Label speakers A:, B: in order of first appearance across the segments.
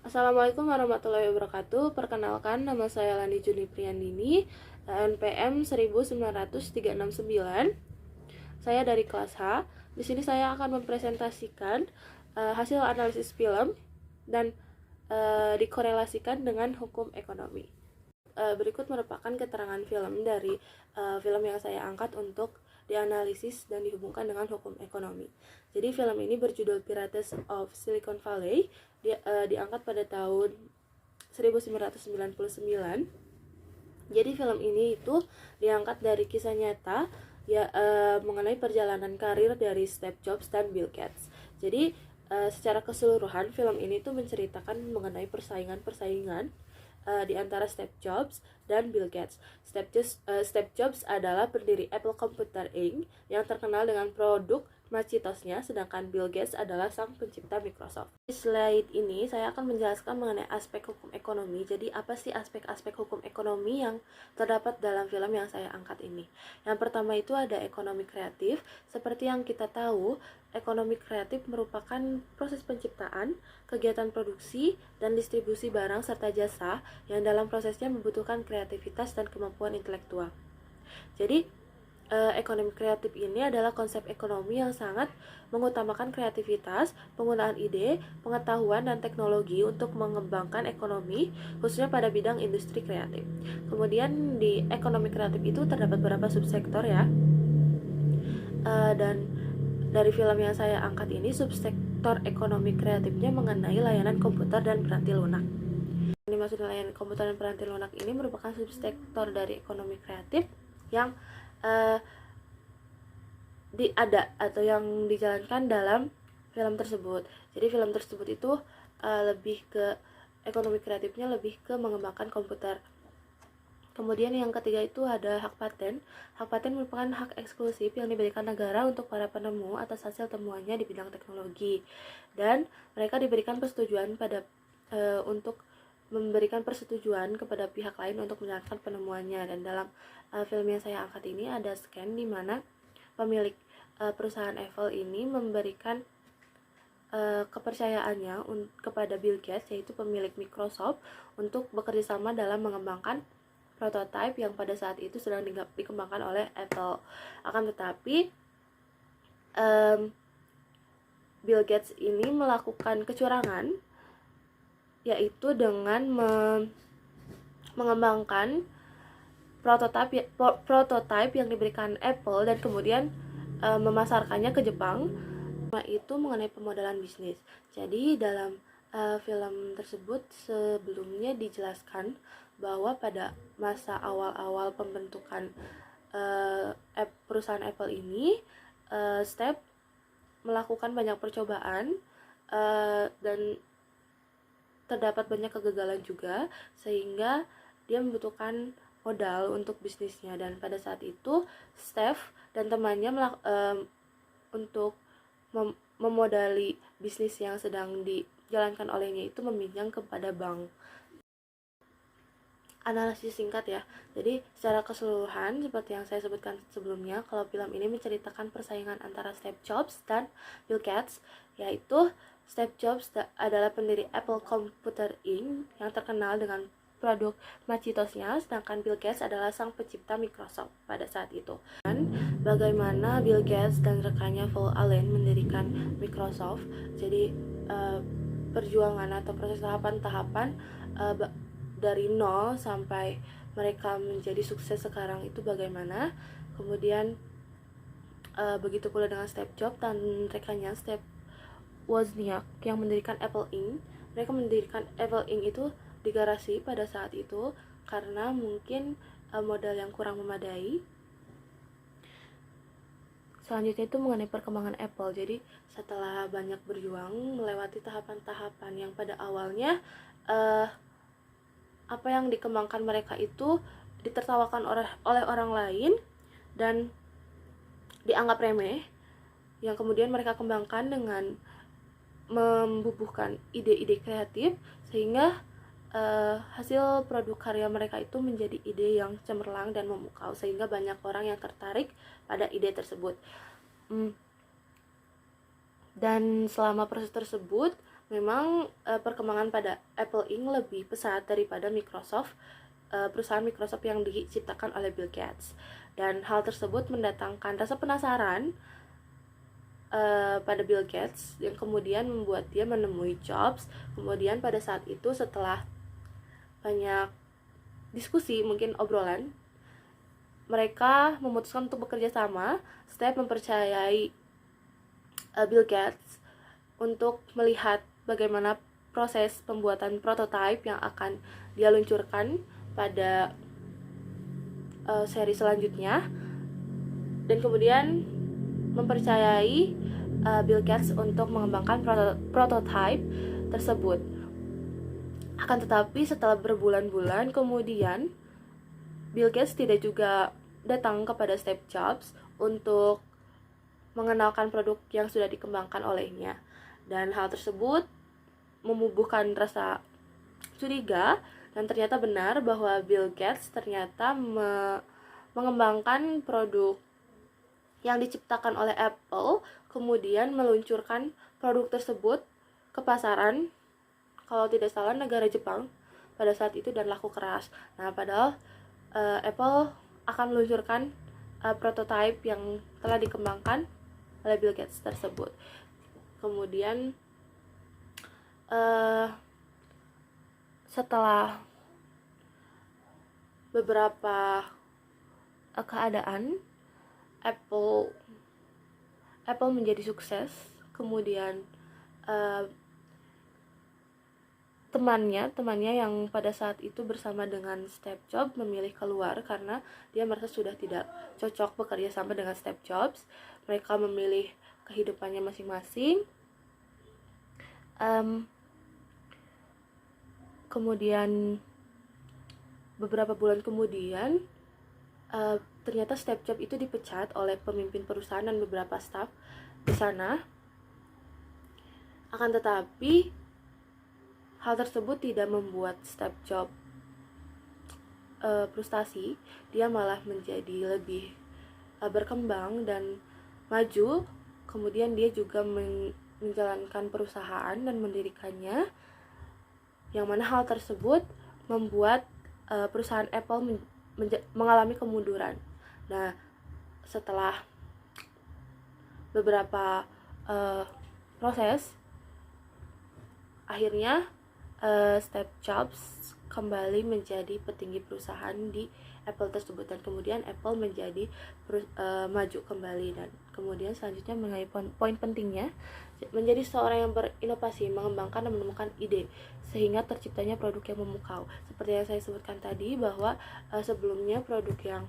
A: Assalamualaikum warahmatullahi wabarakatuh. Perkenalkan, nama saya Lani Juni Priyandini, NPM 19369. Saya dari kelas H. Di sini saya akan mempresentasikan hasil analisis film dan dikorelasikan dengan hukum ekonomi. Berikut merupakan keterangan film dari film yang saya angkat untuk dianalisis dan dihubungkan dengan hukum ekonomi. Jadi film ini berjudul Pirates of Silicon Valley, diangkat pada tahun 1999. Jadi film ini itu diangkat dari kisah nyata mengenai perjalanan karir dari Steve Jobs dan Bill Gates. Jadi secara keseluruhan film ini tuh menceritakan mengenai persaingan di antara Steve Jobs dan Bill Gates. Steve Jobs adalah pendiri Apple Computer Inc. yang terkenal dengan produk Macintosnya, sedangkan Bill Gates adalah sang pencipta Microsoft. Di slide ini saya akan menjelaskan mengenai aspek hukum ekonomi. Jadi apa sih aspek-aspek hukum ekonomi yang terdapat dalam film yang saya angkat ini? Yang pertama itu ada ekonomi kreatif. Seperti yang kita tahu, ekonomi kreatif merupakan proses penciptaan, kegiatan produksi, dan distribusi barang serta jasa yang dalam prosesnya membutuhkan kreativitas dan kemampuan intelektual. Jadi, ekonomi kreatif ini adalah konsep ekonomi yang sangat mengutamakan kreativitas, penggunaan ide, pengetahuan, dan teknologi untuk mengembangkan ekonomi, khususnya pada bidang industri kreatif. Kemudian di ekonomi kreatif itu terdapat beberapa subsektor ya, dan dari film yang saya angkat ini, subsektor ekonomi kreatifnya mengenai layanan komputer dan peranti lunak. Yang dimaksud layanan komputer dan peranti lunak ini merupakan subsektor dari ekonomi kreatif yang atau yang dijalankan dalam film tersebut. Jadi film tersebut itu lebih ke ekonomi kreatifnya lebih ke mengembangkan komputer. Kemudian yang ketiga itu ada hak paten. Hak paten merupakan hak eksklusif yang diberikan negara untuk para penemu atas hasil temuannya di bidang teknologi, dan mereka diberikan persetujuan untuk memberikan persetujuan kepada pihak lain untuk menjalankan penemuannya. Dan dalam film yang saya angkat ini ada scan di mana pemilik perusahaan Apple ini memberikan kepercayaannya kepada Bill Gates, yaitu pemilik Microsoft, untuk bekerja sama dalam mengembangkan prototipe yang pada saat itu sedang dikembangkan oleh Apple. Akan tetapi Bill Gates ini melakukan kecurangan, yaitu dengan mengembangkan prototipe yang diberikan Apple dan kemudian memasarkannya ke Jepang. Itu mengenai pemodalan bisnis. Jadi dalam film tersebut sebelumnya dijelaskan bahwa pada masa awal-awal pembentukan perusahaan Apple ini, Steve melakukan banyak percobaan dan terdapat banyak kegagalan juga, sehingga dia membutuhkan modal untuk bisnisnya. Dan pada saat itu Steve dan temannya untuk memodali bisnis yang sedang dijalankan olehnya itu meminjam kepada bank. Analisis singkat ya. Jadi secara keseluruhan seperti yang saya sebutkan sebelumnya, kalau film ini menceritakan persaingan antara Steve Jobs dan Bill Gates, yaitu Steve Jobs adalah pendiri Apple Computer Inc. yang terkenal dengan produk Macintosnya, sedangkan Bill Gates adalah sang pencipta Microsoft pada saat itu. Dan bagaimana Bill Gates dan rekannya Paul Allen mendirikan Microsoft. Jadi perjuangan atau proses tahapan-tahapan dari nol sampai mereka menjadi sukses sekarang itu bagaimana. Kemudian begitu pula dengan Steve Jobs dan rekannya Steve Wozniak yang mendirikan Apple Inc. Mereka mendirikan Apple Inc. itu di garasi pada saat itu karena mungkin modal yang kurang memadai. Selanjutnya itu mengenai perkembangan Apple. Jadi setelah banyak berjuang melewati tahapan-tahapan yang pada awalnya apa yang dikembangkan mereka itu ditertawakan oleh orang lain dan dianggap remeh, yang kemudian mereka kembangkan dengan membubuhkan ide-ide kreatif, sehingga hasil produk karya mereka itu menjadi ide yang cemerlang dan memukau, sehingga banyak orang yang tertarik pada ide tersebut. Dan selama proses tersebut memang perkembangan pada Apple Inc. lebih pesat daripada Microsoft, perusahaan Microsoft yang diciptakan oleh Bill Gates. Dan hal tersebut mendatangkan rasa penasaran pada Bill Gates yang kemudian membuat dia menemui Jobs. Kemudian pada saat itu setelah banyak diskusi, mungkin obrolan, mereka memutuskan untuk bekerja sama. Steve mempercayai Bill Gates untuk melihat bagaimana proses pembuatan prototipe yang akan dia luncurkan pada seri selanjutnya, dan kemudian mempercayai Bill Gates untuk mengembangkan prototipe tersebut. Akan tetapi setelah berbulan-bulan kemudian, Bill Gates tidak juga datang kepada Steve Jobs untuk mengenalkan produk yang sudah dikembangkan olehnya. Dan hal tersebut membubuhkan rasa curiga, dan ternyata benar bahwa Bill Gates ternyata mengembangkan produk yang diciptakan oleh Apple, kemudian meluncurkan produk tersebut ke pasaran, kalau tidak salah negara Jepang pada saat itu, dan laku keras. Nah, padahal Apple akan meluncurkan prototipe yang telah dikembangkan oleh Bill Gates tersebut. Kemudian setelah beberapa keadaan, Apple menjadi sukses. Kemudian temannya yang pada saat itu bersama dengan Steve Jobs memilih keluar karena dia merasa sudah tidak cocok bekerja sama dengan Steve Jobs. Mereka memilih kehidupannya masing-masing. Kemudian beberapa bulan kemudian ternyata Steve Jobs itu dipecat oleh pemimpin perusahaan dan beberapa staf di sana. Akan tetapi hal tersebut tidak membuat Steve Jobs frustasi. Dia malah menjadi lebih berkembang dan maju. Kemudian dia juga menjalankan perusahaan dan mendirikannya, yang mana hal tersebut membuat perusahaan Apple mengalami kemunduran. Nah, setelah beberapa proses, akhirnya Steve Jobs kembali menjadi petinggi perusahaan di Apple tersebut, dan kemudian Apple menjadi maju kembali. Dan kemudian selanjutnya mengenai poin pentingnya, menjadi seorang yang berinovasi, mengembangkan dan menemukan ide sehingga terciptanya produk yang memukau. Seperti yang saya sebutkan tadi, bahwa sebelumnya produk yang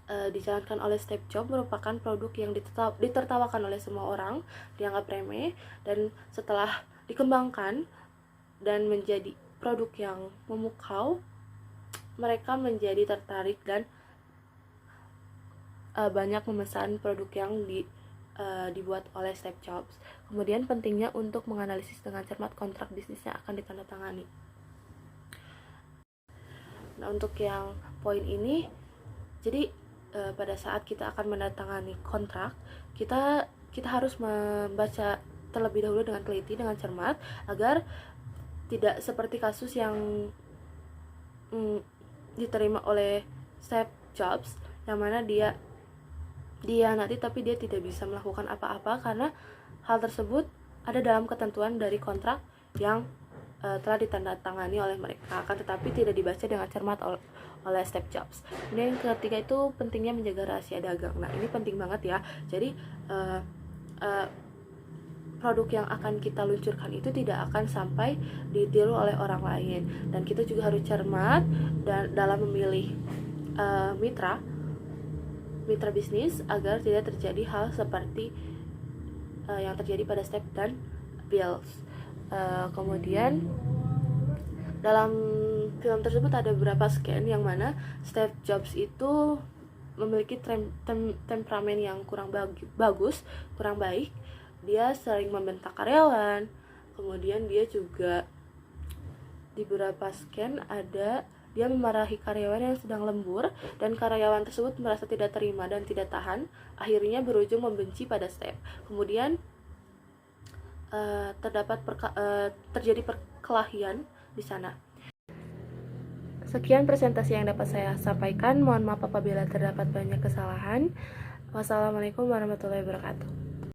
A: dijalankan oleh Steve Jobs merupakan produk yang ditertawakan oleh semua orang, dianggap remeh, dan setelah dikembangkan dan menjadi produk yang memukau, mereka menjadi tertarik dan banyak memesan produk yang dibuat oleh Steve Jobs. Kemudian pentingnya untuk menganalisis dengan cermat kontrak bisnis yang akan ditandatangani. Nah, untuk yang poin ini, jadi pada saat kita akan menandatangani kontrak, kita harus membaca terlebih dahulu dengan teliti, dengan cermat, agar tidak seperti kasus yang diterima oleh Steve Jobs, yang mana dia nanti tapi dia tidak bisa melakukan apa-apa karena hal tersebut ada dalam ketentuan dari kontrak yang telah ditandatangani oleh mereka, akan tetapi tidak dibaca dengan cermat oleh Steve Jobs. Kemudian yang ketiga itu pentingnya menjaga rahasia dagang. Nah, ini penting banget ya. Jadi produk yang akan kita luncurkan itu tidak akan sampai ditiru oleh orang lain, dan kita juga harus cermat dan dalam memilih mitra bisnis agar tidak terjadi hal seperti yang terjadi pada Steve dan Bill. Kemudian dalam film tersebut ada beberapa scan yang mana Steve Jobs itu memiliki temperamen yang kurang baik. Dia sering membentak karyawan. Kemudian dia juga di beberapa scan ada dia memarahi karyawan yang sedang lembur, dan karyawan tersebut merasa tidak terima dan tidak tahan, akhirnya berujung membenci pada Steve. Kemudian terjadi perkelahian di sana. Sekian presentasi yang dapat saya sampaikan. Mohon maaf apabila terdapat banyak kesalahan. Wassalamualaikum warahmatullahi wabarakatuh.